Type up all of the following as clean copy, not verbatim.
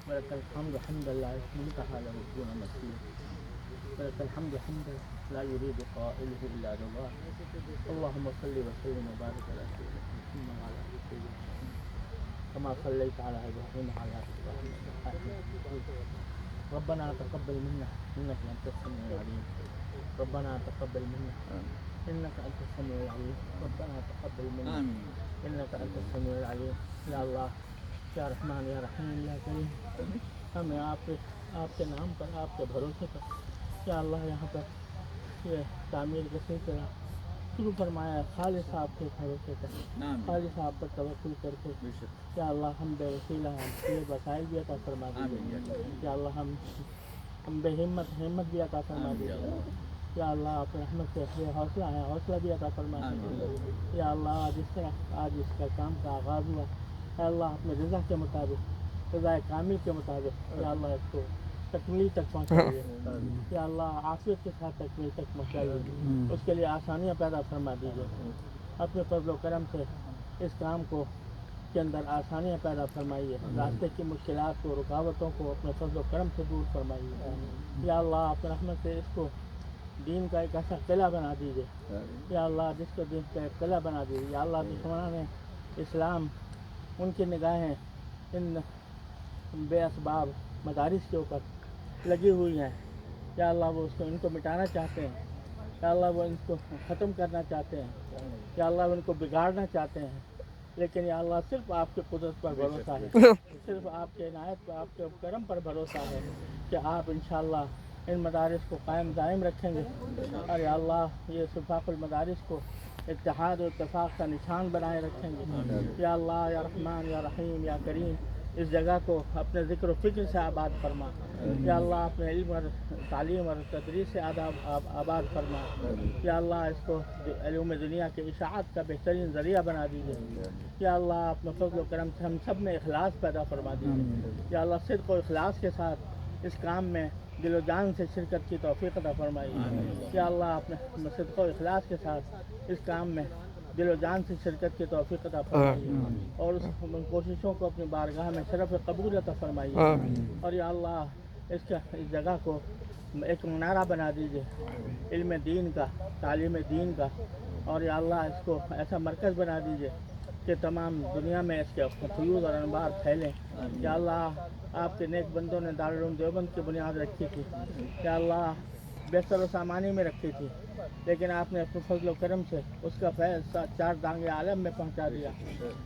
ولك الحمد حمدا لا منتهى له دون مثيل ولك الحمد حمدا لا يريد قائله إلا رضاه اللهم صل وسلم وبارك على سيدنا محمد وعلى آل سيدنا محمد كما صليت على إبراهيم وعلى آل إبراهيم إنك حميد مجيد ربنا تقبل منا إنك أنت السميع العليم ربنا تقبل منا إنك أنت السميع العليم ربنا تقبل منا إنك أنت السميع العليم یا اللہ یا رحمان یا رحیم یا کریم ہمیں آپ کے نام پر آپ کے بھروسے پر یا اللہ یہاں پر یہ تعمیر کا سلسلہ شروع فرمایا ہے خالص آپ کے بھروسے پر خالص آپ پر توکل کر کے یا اللہ ہم بے وسیلہ ہیں یہ وسائل بھی عطا فرما دیجیے یا اللہ ہم بے ہمت بھی عطا فرما دیجیے یا اللہ آپ رحمت سے یہ حوصلہ ہے حوصلہ بھی عطا فرما دیجیے یا اللہ جس طرح آج اس کا کام کا آغاز ہوا یا اللہ اپنے رضا کے مطابق رضا کامل کے مطابق یا اللہ اس کو تکمیل تک پہنچائیے یا اللہ عافیت کے ساتھ تکمیل تک پہنچائیے اس کے لیے آسانیاں پیدا فرما دیجیے اپنے فضل و کرم سے اس کام کو کے اندر آسانیاں پیدا فرمائیے راستے کی مشکلات کو رکاوٹوں کو اپنے فضل و کرم سے دور فرمائیے یا اللہ اپنے رحمت سے اس کو دین کا ایک ایسا قلعہ بنا دیجیے یا اللہ جس کو دین کا ایک قلعہ بنا دیجیے یا اللہ دشمنان اسلام ان کی نگاہیں ان بے اسباب مدارس کے اوپر لگی ہوئی ہیں یا اللہ وہ ان کو مٹانا چاہتے ہیں یا اللہ وہ ان کو ختم کرنا چاہتے ہیں یا اللہ وہ ان کو بگاڑنا چاہتے ہیں لیکن یا اللہ صرف آپ کی قدرت پر بھروسہ ہے صرف آپ کے عنایت پر آپ کے کرم پر بھروسہ ہے کہ آپ انشاءاللہ ان مدارس کو قائم دائم رکھیں گے اور یا اللہ یہ سفاق المدارس کو اتحاد و اتفاق کا نشان بنائے رکھیں گے یا اللہ یا رحمان یا رحیم یا کریم اس جگہ کو اپنے ذکر و فکر سے آباد فرما یا اللہ اپنے علم اور تعلیم اور تدریس سے آباد فرما یا اللہ اس کو علوم دنیا کے اشاعت کا بہترین ذریعہ بنا دیجیے یا اللہ اپنے فضل و کرم سے ہم سب میں اخلاص پیدا فرما دیجیے یا اللہ صدق و اخلاص کے ساتھ اس کام میں دل و جان سے شرکت کی توفیق عطا فرمائیے یا اللہ اپنے صدق و اخلاص کے ساتھ اس کام میں دل و جان سے شرکت کی توفیق عطا فرمائیے اور اس کوششوں کو اپنی بارگاہ میں شرف قبول عطا فرمائیے اور یا اللہ اس جگہ کو ایک منارہ بنا دیجیے علم دین کا تعلیم دین کا اور یا اللہ اس کو ایسا مرکز بنا دیجیے کہ تمام دنیا میں اس کے فیوز اور انوار پھیلیں یا اللہ آپ کے نیک بندوں نے دارالعلوم دیوبند کی بنیاد رکھی تھی یا اللہ بہتر و سامانی میں رکھی تھی لیکن آپ نے اپنے فضل و کرم سے اس کا فیض 4 دانگے عالم میں پہنچا دیا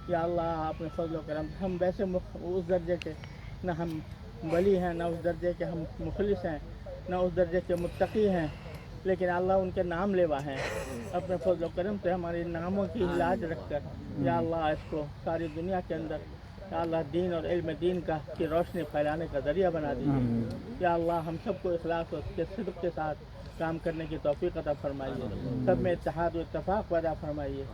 یا اللہ اپنے فضل و کرم ہم ویسے اس درجے کے نہ ہم ولی ہیں نہ اس درجے کے ہم مخلص ہیں نہ اس درجے کے متقی ہیں لیکن اللہ ان کے نام لیوا ہیں اپنے فضل و کرم سے ہمارے ناموں کی علاج رکھ کر یا اللہ اس کو ساری دنیا کے اندر یا اللہ دین اور علم دین کی روشنی پھیلانے کا ذریعہ بنا دیجیے یا اللہ ہم سب کو اخلاص اور صدق کے ساتھ کام کرنے کی توفیق عطا فرمائیے سب میں اتحاد و اتفاق پیدا فرمائیے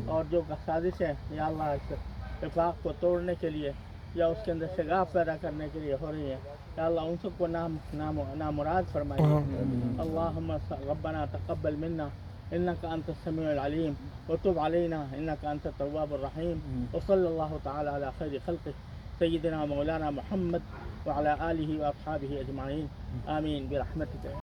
اور جو سازش ہے یا اللہ اس اتفاق کو توڑنے کے لیے یا اس کے اندر شگاف پیدا کرنے کے لیے ہو رہی ہے یا اللہ ان سب کو نامراد فرمائیے اللہم ربنا تقبل منا انك انت السميع العليم وتب علينا انك انت التواب الرحيم وصلى الله تعالى على خير خلقه سيدنا مولانا محمد وعلى آله واصحابه اجمعين آمين برحمتك